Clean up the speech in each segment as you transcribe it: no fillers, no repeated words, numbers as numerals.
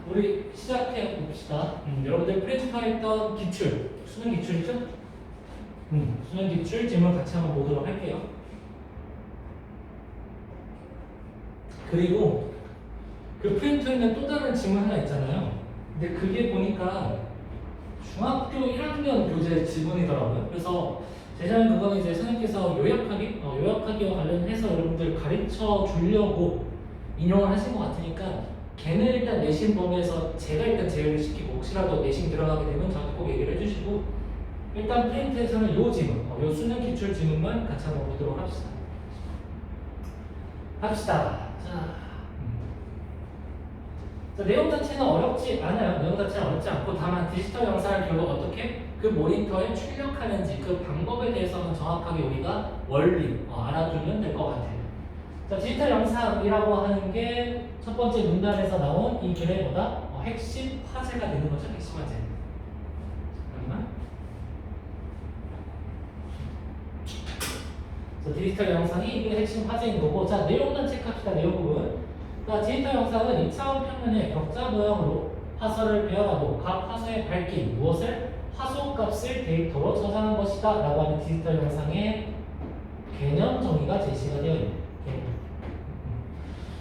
우리 시작해 봅시다. 여러분들 프레티컬했던 기출, 수능 기출이죠? 수능 기출 질문 같이 한번 보도록 할게요. 그리고 그 프린트에 있는 또 다른 질문 하나 있잖아요. 근데 그게 보니까 중학교 1학년 교재 지문이더라고요. 그래서 제 생각엔 그거는 이제 선생님께서 요약하기와 관련해서 여러분들 가르쳐 주려고 인용을 하신 것 같으니까 걔는 일단 내신 범위에서 제가 일단 제외를 시키고 혹시라도 내신 들어가게 되면 저한테 꼭 얘기를 해주시고 일단 프린트에서는 요 지문, 요 수능 기출 지문만 같이 한번 보도록 합시다. 자, 내용 자체는 어렵지 않아요. 내용 자체는 어렵지 않고 다만 디지털 영상을 결국 어떻게 그 모니터에 출력하는지 그 방법에 대해서는 정확하게 우리가 원리 알아두면 될 것 같아요. 자, 디지털 영상이라고 하는 게 첫 번째 문단에서 나온 이 글에보다 핵심 화제가 되는 거죠. 핵심 화제. 잠깐만. 디지털 영상이 이게 핵심 화제인 거고, 자, 내용만 체크합시다. 내용 부분. 자, 디지털 영상은 2차원 평면의 격자 모양으로 화살을 배열하고 각 화소의 밝기, 무엇을 화소값을 데이터로 저장한 것이다 라고 하는 디지털 영상의 개념 정의가 제시가 되어 있는.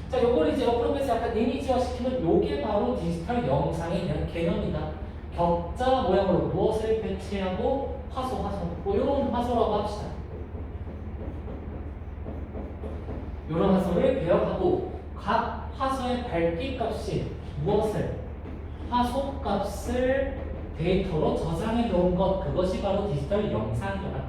자, 요걸 이제 옆으로 빼서 약간 이미지화 시키면 요게 바로 디지털 영상에 대한 개념이다. 격자 모양으로 무엇을 배치하고 화소, 뭐 요런 화소라고 합시다. 요런 화소를 배열하고 각 화소의 밝기 값이 무엇을 화소 값을 데이터로 저장해 놓은 것, 그것이 바로 디지털 영상이다.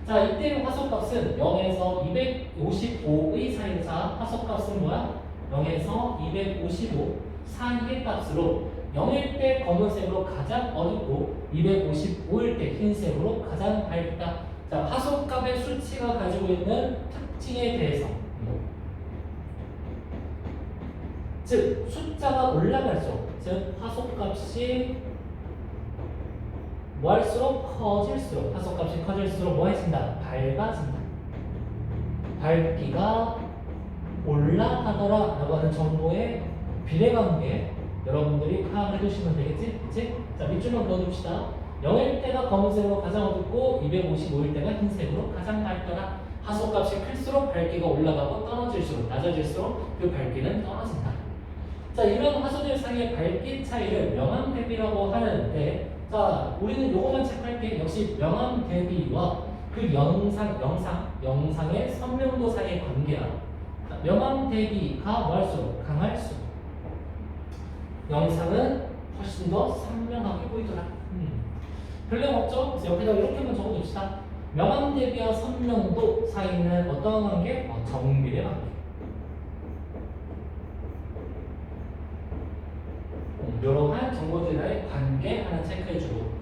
자, 이때 화소 값은 0에서 255의 사이. 자, 화소 값은 뭐야? 0에서 255 사이의 값으로 0일 때 검은색으로 가장 어둡고 255일 때 흰색으로 가장 밝다. 자, 화소 값의 수치가 가지고 있는 특징에 대해서, 즉 숫자가 올라갈수록, 즉 화소값이 뭐 할수록 커질수록, 화소값이 커질수록 뭐 해진다? 밝아진다. 밝기가 올라가더라 라고 하는 정보의 비례관계 여러분들이 파악을 해두시면 되겠지? 그치? 자, 밑줄만 그어둡시다. 0일 때가 검은색으로 가장 어둡고 255일 때가 흰색으로 가장 밝더라. 화소값이 클수록 밝기가 올라가고 떨어질수록, 낮아질수록 그 밝기는 떨어진다. 자, 이런 화소들 사이의 밝기 차이를 명암 대비라고 하는데, 자, 우리는 요것만 체크할게. 역시 명암 대비와 그 영상의 선명도 사이의 관계야. 자, 명암 대비가 뭐 할수록 강할수록 영상은 훨씬 더 선명하게 보이더라. 별로 없죠? 그래서 여기다 이렇게만 적어둡시다. 명암 대비와 선명도 사이는 어떤 관계? 정비례 관계. 이러한 정보들의 관계 하나 체크해주고,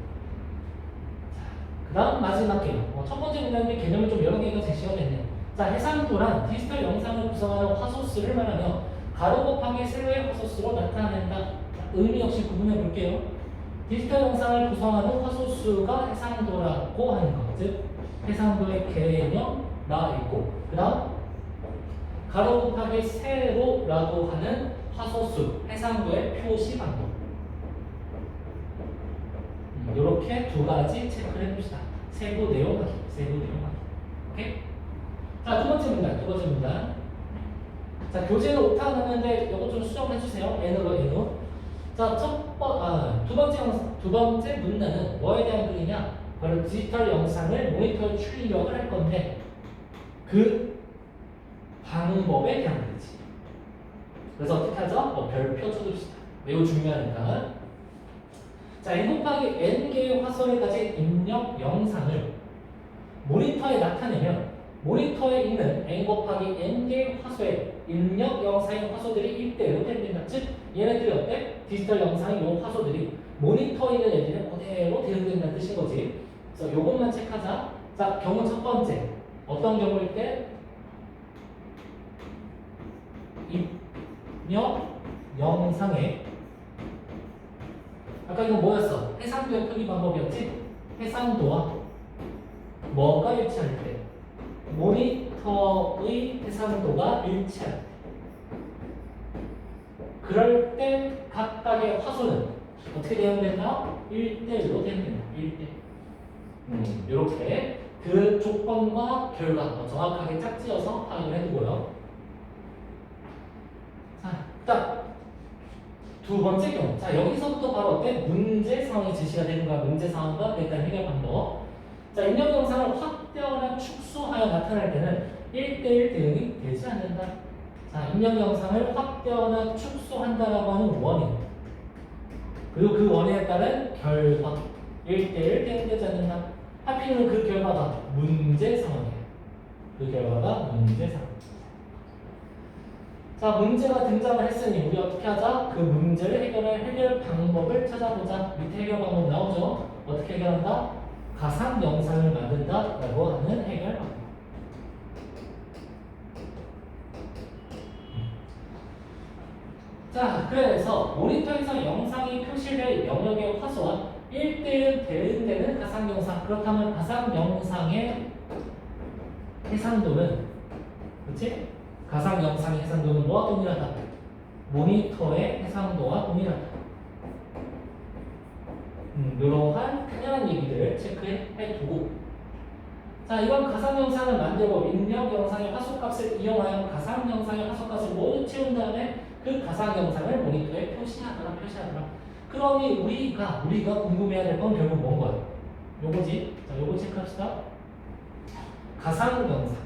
그 다음 마지막 개념. 첫 번째 문제인데 개념이 좀 여러 개가 제시가 됐네요. 자, 해상도란 디지털 영상을 구성하는 화소수를 말하며 가로 곱하기 세로의 화소수로 나타낸다. 자, 의미 역시 구분해 볼게요. 디지털 영상을 구성하는 화소수가 해상도라고 하는 것, 즉 해상도의 개념 나와 있고, 그 다음 가로 곱하기 세로라고 하는 화소수, 해상도의 표시 방법. 이렇게 두 가지 체크를 해봅시다. 세부 내용하기. 오케이? 자, 두 번째 문단. 자, 교재는 오타 났는데 이거 좀 수정해주세요. N으로. 자, 두 번째 문단은 뭐에 대한 글이냐? 바로 디지털 영상을 모니터에 출력을 할 건데 그 방법에 대한 글이지. 그래서 어떻게 하죠? 별표 쳐줍시다. 매우 중요하니까. 자, n 곱하기 n개의 화소를 가진 입력 영상을 모니터에 나타내면 모니터에 있는 n 곱하기 n개의 화소의 입력 영상의 화소들이 이때로 대응된다. 즉 얘네들이 어때? 디지털 영상의 이 화소들이 모니터에 있는 애들은 그대로 대응된다는 뜻인 거지. 그래서 요것만 체크하자. 자, 경우 첫 번째. 어떤 경우일 때? 입력 영상에, 아까 이거 뭐였어? 해상도의 표기 방법이었지? 해상도와 뭐가 일치할 때? 모니터의 해상도가 일치할 때. 그럴 때 각각의 화소는 어떻게 대응된다? 1대1로 대응된다. 1대1. 이렇게 그 조건과 결과 정확하게 짝지어서 파악을 해두고요. 자, 딱 두 번째 경우. 자, 여기서부터 바로 어때? 문제 상황이 제시가 되는 거야. 문제 상황과 일단 해결 방법. 자, 입력 영상을 확대하거나 축소하여 나타날 때는 1대1 대응이 되지 않는다. 자, 입력 영상을 확대하거나 축소한다라고 하는 원인. 그리고 그 원인에 따른 결과. 1대1 대응되지 않는다. 하필이면 그 결과가 문제 상황이에요. 그 결과가 문제 상황. 자, 문제가 등장을 했으니 우리 어떻게 하자? 그 문제를 해결할 해결 방법을 찾아보자. 밑에 해결 방법 나오죠? 어떻게 해결한다? 가상 영상을 만든다 라고 하는 해결 방법. 자, 그래서 모니터에서 영상이 표시될 영역의 화소와 1대1 대응되는 가상 영상. 그렇다면 가상 영상의 해상도는, 그렇지? 가상 영상의 해상도는 뭐와 동일하다? 모니터의 해상도와 동일하다. 이러한 당연한 얘기들을 체크해 두고, 자, 이건 가상 영상을 만들고 입력 영상의 화소값을 이용하여 가상 영상의 화소값을 모두 채운 다음에 그 가상 영상을 모니터에 표시하더라. 그러니 우리가 궁금해야 될 건 결국 뭔 거야? 요거지. 자, 요거 체크합시다. 가상 영상.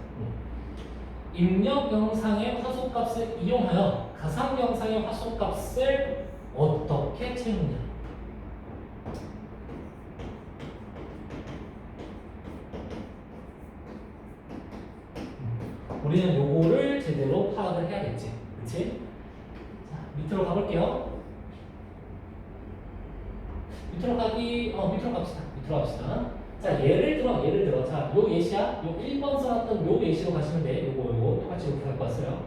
입력 영상의 화소값을 이용하여 가상 영상의 화소값을 어떻게 채우냐? 우리는 요거를 제대로 파악을 해야겠지. 그치? 자, 밑으로 가볼게요. 밑으로 갑시다. 자, 예를 들어. 자, 요 예시야. 요 1번 써놨던 요 예시로 가시면 돼. 요거 똑같이 이렇게 갖고 왔어요.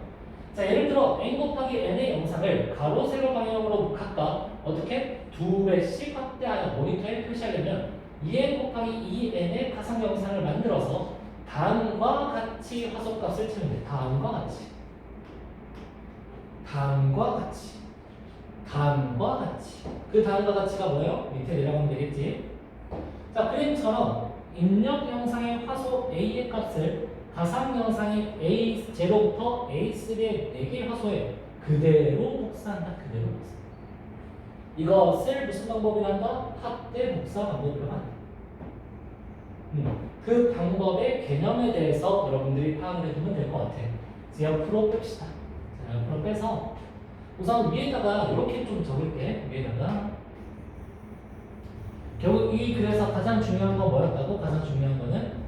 자, 예를 들어 n 곱하기 n의 영상을 가로 세로 방향으로 각각 어떻게 2배씩 확대하여 모니터에 표시하려면 2n 곱하기 2n의 가상 영상을 만들어서 다음과 같이 화소값을 채우면 돼. 다음과 같이. 그 다음과 같이가 뭐예요? 밑에 내려가면 되겠지. 자, 그림처럼 입력 영상의 화소 A의 값을 가상 영상의 A0부터 A3의 4개의 화소에 그대로 복사한다. 이것을 무슨 방법이라 한다? 확대 복사 방법이라고 한다. 그 방법의 개념에 대해서 여러분들이 파악을 해두면 될 것 같아. 그래서 옆으로 뺍시다. 자, 옆으로 빼서 우선 위에다가 이렇게 좀 적을게. 위에다가 결국 이 글에서 가장 중요한 건 뭐였다고? 가장 중요한 거는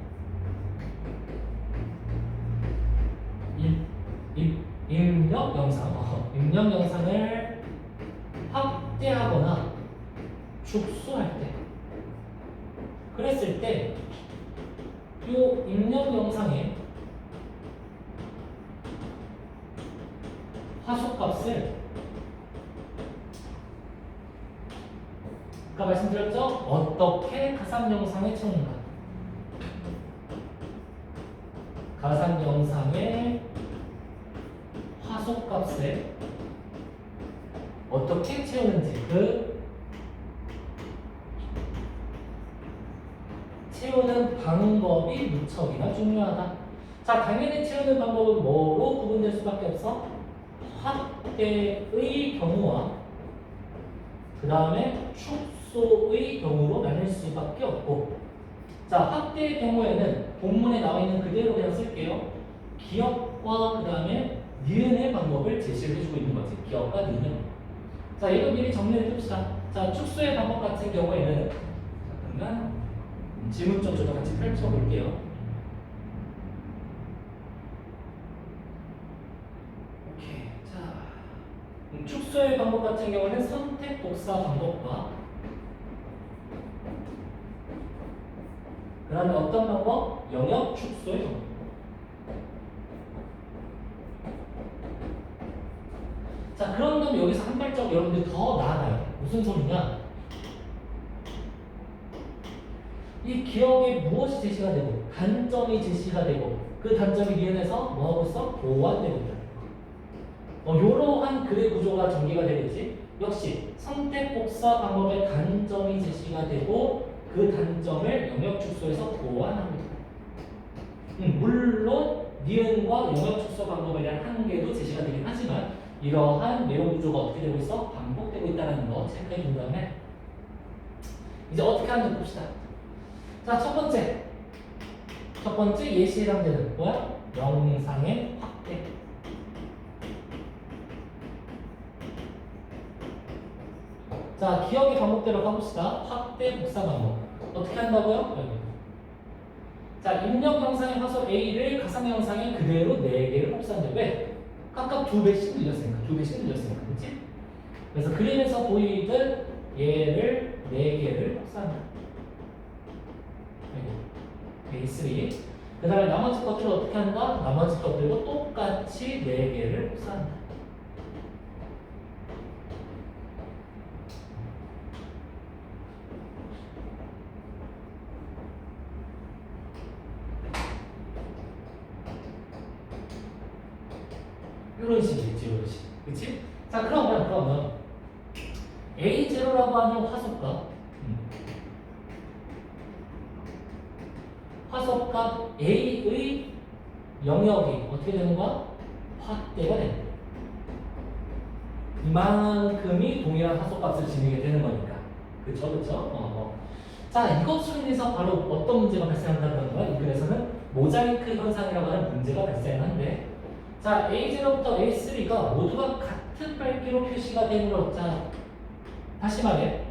입력 영상을 확대하거나 축소할 때, 그랬을 때 이 입력 영상의 화소값을 아까 말씀드렸죠? 어떻게 가상 영상에 채우는가? 가상 영상의 화소값을 어떻게 채우는지, 그 채우는 방법이 무척이나 중요하다. 자, 당연히 채우는 방법은 뭐로 구분될 수밖에 없어? 확대의 경우와 그 다음에 축소의 경우로 나눌 수밖에 없고, 자, 확대의 경우에는 본문에 나와 있는 그대로 그냥 쓸게요. 기억과 그 다음에 니은의 방법을 제시를 해주고 있는 거지. 기억과 니은의 방법. 자, 이거 미리 정리해 둡시다. 자, 축소의 방법 같은 경우에는 잠깐만 질문 좀 저도 같이 펼쳐볼게요. 오케이. 자, 축소의 방법 같은 경우는 선택 복사 방법과 그 다음에 어떤 방법? 영역 축소의 방법. 자, 그런 다음에 여기서 한 발짝 여러분들 더 나아가요. 무슨 소리냐? 이 기억에 무엇이 제시가 되고 단점이 제시가 되고 그 단점이 니은에서 뭐하고 있어? 보완되고 있다. 이러한 글의 구조가 전개가 되겠지. 역시 선택 복사 방법의 단점이 제시가 되고 그 단점을 영역 축소에서 보완합니다. 물론 니은과 영역 축소 방법에 대한 한계도 제시가 되긴 하지만 이러한 내용 구조가 어떻게 되고 있어? 반복되고 있다는 거 체크해 준 다음에 이제 어떻게 하는지 봅시다. 자, 첫 번째 예시에 해당되는 뭐야? 영상의 확대. 자, 기억의 방법대로 가봅시다. 확대 복사 방법. 어떻게 한다고요? 여기. 자, 입력 영상의 화소 A를 가상 영상에 그대로 4개를 복사한다. 왜? 각각 2배씩 늘렸으니까. 2배씩 늘렸으니까. 그치? 그래서 그림에서 보이듯 얘를 4개를 복사한다. A3. 그 다음에 나머지 것들을 어떻게 한다? 나머지 것들도 똑같이 4개를 복사한다. 이런 식이겠지, 이런 식. 그치? 자, 그러면 A0라고 하는 화소값 A의 영역이 어떻게 되는 거야? 확대가 되는 거야. 이만큼이 동일한 화소값을 지니게 되는 거니까. 그쵸? 자, 이것으로 인해서 바로 어떤 문제가 발생한다는 거야? 이 글에서는 모자이크 현상이라고 하는 문제가 발생하는데, 자, A0부터 A3가 모두가 같은 밝기로 표시가 되는 거. 자, 다시 말해.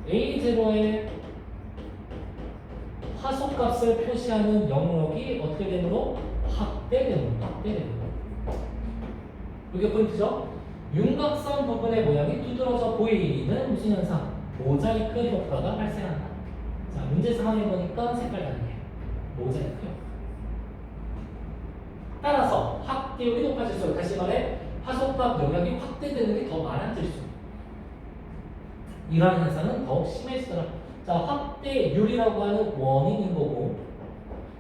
A0의 화소값을 표시하는 영역이 어떻게 되는 거? 확대되는 거. 이게 포인트죠? 윤곽선 부분의 모양이 두드러져 보이는 무슨 현상? 모자이크 효과가 발생한다. 자, 문제 상황에 보니까 색깔 다르게. 모자이크 효과. 따라서 확대율이 높아질수록, 다시 말해 화소값 영역이 확대되는 게 더 많아질수록 이러한 현상은 더욱 심해지더라. 자, 확대율이라고 하는 원인인 거고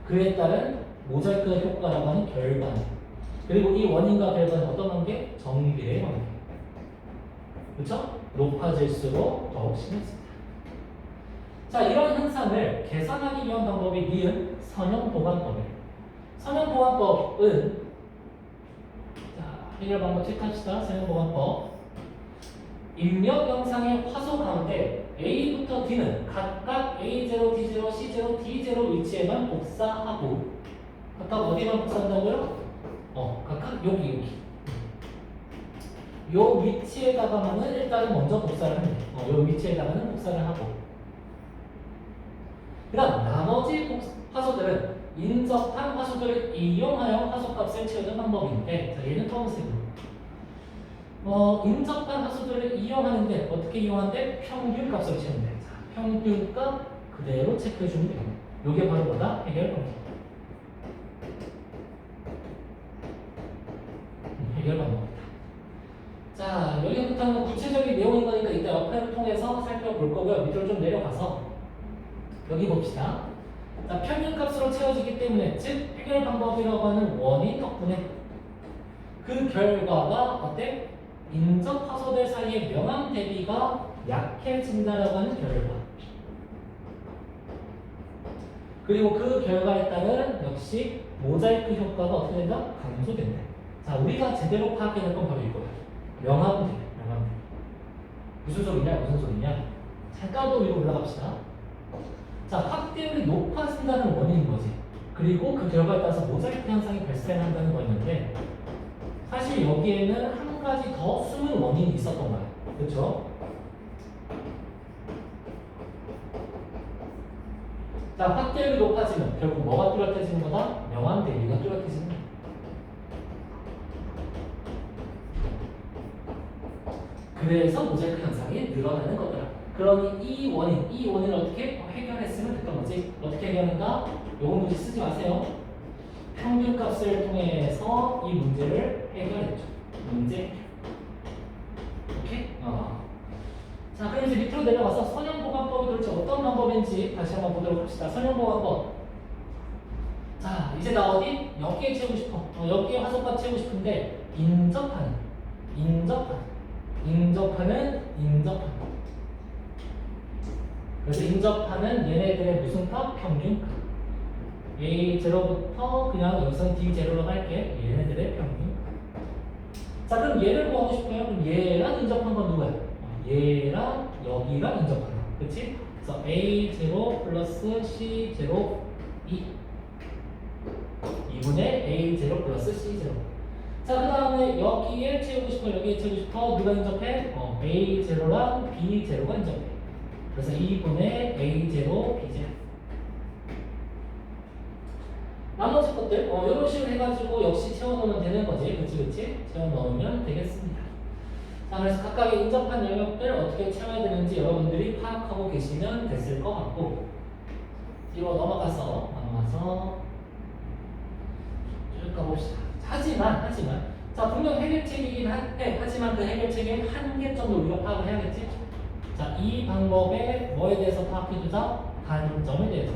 그에 따른 모자이크 효과라고 하는 결과는, 그리고 이 원인과 결과는 어떤 관계? 정비례의 관계. 그렇죠? 높아질수록 더욱 심해집니다. 자, 이런 현상을 계산하기 위한 방법이 니은 선형보관법이에요. 선형보관법은, 자, 해결 방법 체크합시다. 선형보관법. 입력 영상의 화소 가운데 A부터 D는 각각 A0, D0, C0, D0 위치에만 복사하고, 각각 어디만 복사한다고요? 각각 여기. 요 위치에다가만은 일단은 먼저 복사를 합니다. 요 위치에다가는 복사를 하고, 그 다음 나머지 화소들은 인접한 화소들을 이용하여 화소값을 채우는 방법인데, 자, 얘는 검은색으로. 인접한 화소들을 이용하는데 어떻게 이용하는데? 평균값을 채우는데. 자, 평균값 그대로 체크해주면 됩니다. 요게 바로 뭐다? 해결 방법. 해결 방법이다. 자, 여기부터는 구체적인 내용인 거니까 이따 옆에를 통해서 살펴볼 거고요. 밑으로 좀 내려가서 여기 봅시다. 자, 평균값으로 채워지기 때문에, 즉 해결 방법이라고 하는 원인 덕분에 그 결과가 어때? 인접 화소들 사이의 명암 대비가 약해진다라고 하는 결과. 그리고 그 결과에 따른 역시 모자이크 효과가 어떻게 된다? 감소된다. 자, 우리가 제대로 파악해야 될 건 바로 이거야. 명암 대비. 무슨 소리냐? 잠깐 더 위로 올라갑시다. 자, 확대율이 높아진다는 원인인 거지. 그리고 그 결과에 따라서 모자이크 현상이 발생한다는 거였는데, 사실 여기에는 한 가지 더 숨은 원인이 있었던 거야. 그렇죠? 자, 확대율이 높아지면 결국 뭐가 뚜렷해지는 거다? 명암 대비가 뚜렷해지는 거야. 그래서 모자이크 현상이 늘어나는 거더라. 그러니 이 원인을 어떻게 해결했으면 됐던 거지. 어떻게 해결한다? 요거 문제 쓰지 마세요. 평균값을 통해서 이 문제를 해결했죠. 문제 해결. 오케이? 자, 그럼 이제 밑으로 내려가서 선형보관법이 도대체 어떤 방법인지 다시 한번 보도록 합시다. 선형보관법. 자, 자, 이제 나 어디? 여기에 채우고 싶어. 여기에 화소값 채우고 싶은데 인접하는. 그래서 인접하는 얘네들의 무슨 값? 평균값. A0부터 그냥 여기서 D0로 갈게. 얘네들의 평균값. 자, 그럼 얘를 구하고 싶어요. 그럼 얘랑 인접한 건 누구야? 얘랑 여기랑 인접한 거. 그치? 그래서 A0 플러스 C0 2분의 A0 플러스 C0. 자, 그 다음에 여기에 채우고 싶어, 여기에 채우고 싶어. 누가 인접해? A0랑 B0가 인접해. 그래서 2분의 A0, B0. 나머지 것들, 이런 식으로 해가지고 역시 채워넣으면 되는 거지. 그치? 채워넣으면 되겠습니다. 자, 그래서 각각의 인접한 영역들 어떻게 채워야 되는지 여러분들이 파악하고 계시면 됐을 것 같고, 뒤로 넘어가서 쭉 가봅시다. 하지만 자, 분명 해결책이긴 한데 하지만 그 해결책의 한계점도 우리가 파악을 해야겠지. 자, 이 방법에 뭐에 대해서 파악해주자? 단점에 대해서.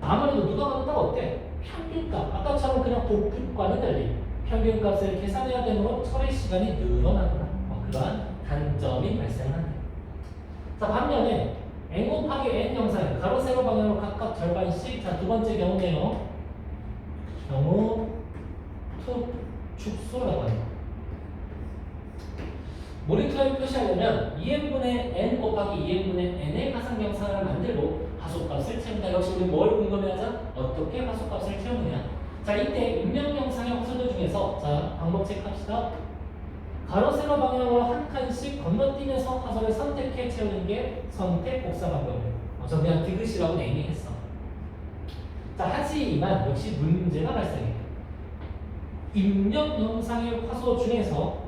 아무래도 누가 봐도 딱 어때? 평균값. 아까처럼 그냥 곱셈과는 달리 평균값을 계산해야 되므로 처리 시간이 늘어나거나 그러한 단점이 발생한다. 자, 반면에 n 곱하기 n 영상 가로 세로 방향으로 각각 절반씩. 자, 두 번째 경우네요. 경우 투 축소라고 합니다. 모니터에 표시하려면 2n분의 n 곱하기 2n분의 n의 가상경상을 만들고 화소값을 채운다. 역시 우리 뭘 궁금해하자? 어떻게 화소값을 채우느냐. 자, 이때 입력영상의 화소들 중에서 자, 방법 체크합시다. 가로 세로 방향으로 한 칸씩 건너뛰면서 화소를 선택해 채우는 게 선택 복사 방법이에요. 저 그냥 디귿이라고 네이밍했어. 자, 하지만 역시 문제가 발생해요. 입력 영상의 화소 중에서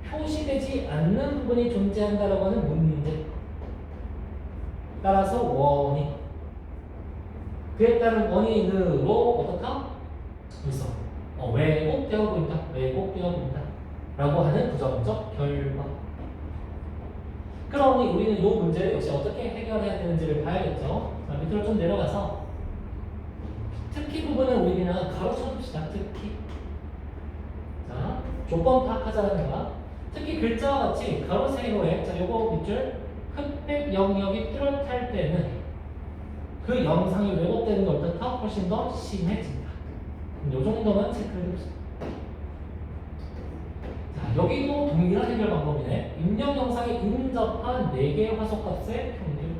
표시되지 않는 부분이 존재한다라고 하는 문제. 따라서 원인. 그에 따른 원인으로 어떻다? 그래서 왜곡되어 보인다. 라고 하는 부정적 결과. 그러니 우리는 이 문제를 역시 어떻게 해결해야 되는지를 봐야겠죠. 자, 밑으로 좀 내려가서 특히 부분을 우리 그냥 가로쳐줍시다. 특히. 자, 조건 파악하자는 거야. 특히 글자와 같이 가로 세로에 자, 요거 밑줄 흑백 영역이 뚜렷할 때는 그 영상이 왜곡되는 것보다 훨씬 더 심해진다. 요 정도만 체크해 봅시다. 자, 여기도 동일한 해결 방법이네. 입력 영상에 인접한 4개의 화소값의 평균.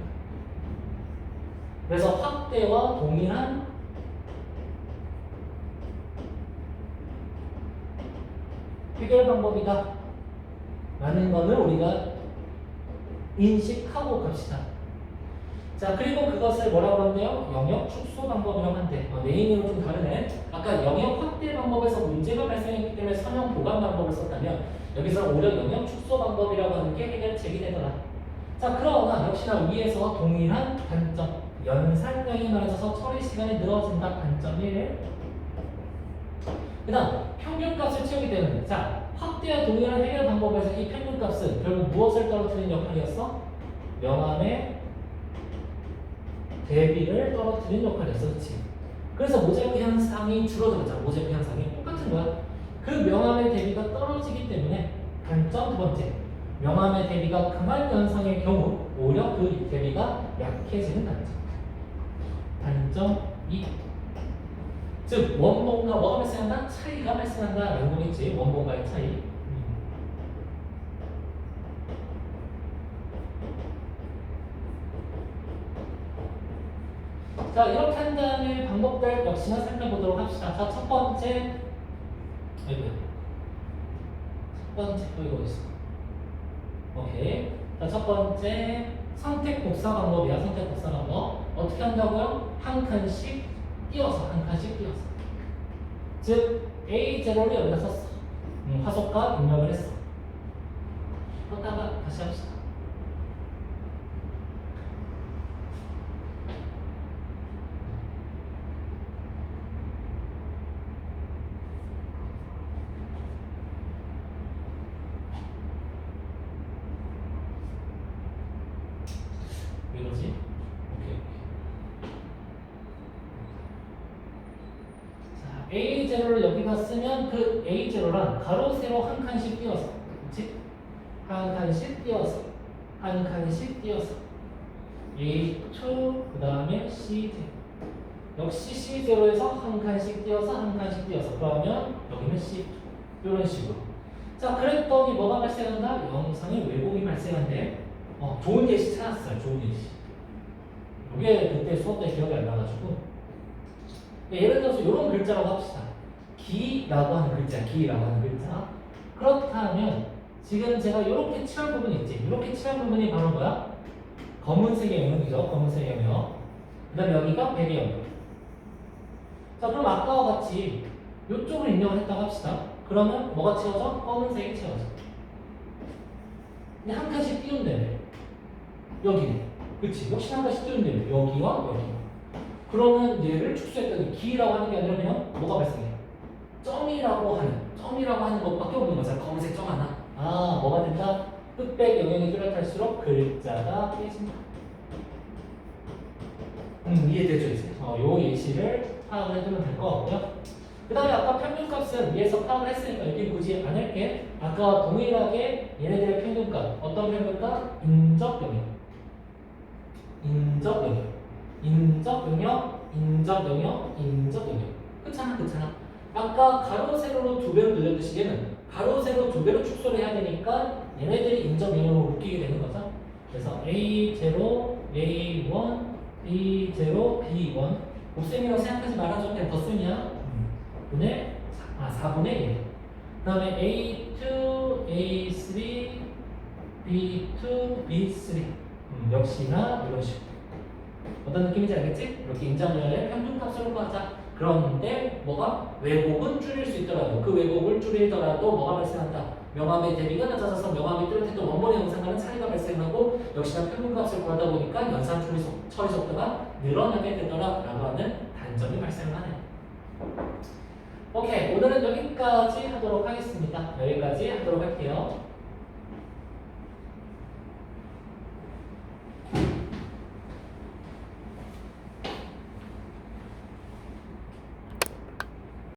그래서 확대와 동일한 해결 방법이다 라는 것을 우리가 인식하고 갑시다. 자, 그리고 그것을 뭐라고 하는데요? 영역 축소 방법이라고 한대. 네이밍은 좀 다르네. 아까 영역 확대 방법에서 문제가 발생했기 때문에 선형 보관 방법을 썼다면 여기서 오히려 영역 축소 방법이라고 하는 게 해결책이 되더라. 자, 그러나 역시나 위에서 동일한 단점, 연산량이 많아져서 처리 시간이 늘어진다. 단점 1. 그 다음 평균값을 채우게 되는. 자, 확대와 동일한 해결 방법에서 이 평균값은 결국 무엇을 떨어뜨리는 역할이었어? 명암의 대비를 떨어뜨리는 역할이었어. 그렇지? 그래서 모자이크 현상이 줄어들었잖아. 모자이크 현상이 똑같은 거야. 그 명암의 대비가 떨어지기 때문에 단점 두 번째, 명암의 대비가 강한 현상의 경우 오히려 그 대비가 약해지는 단점. 단점 2. 즉 원본과 뭐가 발생한다? 차이가 발생한다 라는 거겠지. 원본과의 차이. 자, 이렇게 한 다음에 방법들 역시나 살펴보도록 합시다. 자, 첫 번째 또 이거 있어. 오케이. 자, 첫 번째 선택 복사 방법이야. 선택 복사 방법 어떻게 한다고요? 한 칸씩 띄워서. 즉 A0를 여기다 썼어. 화소값 입력을 했어. 그러다가 다시 합시다. 왜 이러지? 오케이. 자, A0를 여기다 쓰면 그 A0랑 가로 세로 한 칸씩 띄어서, 그렇지? 한 칸씩 띄어서, 한 칸씩 띄어서 A2 그 다음에 C0 역시 C0에서 한 칸씩 띄어서 한 칸씩 띄어서 그러면 여기는 C2 이런 식으로. 자, 그랬더니 뭐가 발생한다? 영상에 왜곡이 발생한대. 좋은 예시 찾았어요. 좋은 예시. 이게 그때 수업 때 기억이 안 나가지고 예를 들어서 이런 글자라고 합시다. 기라고 하는 글자, 기라고 하는 글자. 그렇다면 지금 제가 이렇게 칠할 부분이 있지. 이렇게 칠할 부분이 바로 뭐야? 검은색의 영역이죠. 검은색의 영역. 그 다음에 여기가 백의 영역. 자, 그럼 아까와 같이 이쪽을 입력을 했다고 합시다. 그러면 뭐가 채워져? 검은색이 채워져. 근데 한 칸씩 띄운다며. 여기네. 그치? 역시 한 칸씩 띄운다며. 여기와 여기. 그러면 얘를 축소했더니 기라고 하는 게 아니라 그냥 뭐가 발생해? 점이라고 하는 것밖에 없는 거잖아. 검은색 점 하나. 아, 뭐가 된다? 흑백 영역이 뚜렷할수록 글자가 깨진다. 이해되죠 이제? 요 예시를 파악을 해두면 될 것 같고요. 그 다음에 아까 평균값은 위에서 파악을 했으니까 여기 굳이 안 할게. 아까 동일하게 얘네들의 평균값. 어떤 평균값? 인적 영역. 인적 영역. 인적 영역. 인적 영역. 인적 영역. 그렇잖아. 아까 가로 세로로 두 배로 늘렸듯이 얘는 가로 세로 두 배로 축소를 해야 되니까 얘네들이 인적 영역으로 묶이게 되는 거죠. 그래서 A0, A1, B0, B1 곱셈이라고 생각하지 말아줘. 그냥 덧셈이야. 4분의 1. 그 다음에 A2, A3, B2, B3 역시나 이런 식으로. 어떤 느낌인지 알겠지? 이렇게 인정률의 평균값으로 하자. 그런데 뭐가? 왜곡은 줄일 수 있더라도 그 왜곡을 줄이더라도 뭐가 발생한다? 명암의 대비가 낮아져서 명암이 뚜렷했던 원본의 영상과는 차이가 발생하고 역시나 평균값을 구하다 보니까 연산 처리 속도가 늘어나게 되더라라고 하는 단점이 발생하네요. 오케이, 오늘은 여기까지 하도록 하겠습니다. 여기까지 하도록 할게요.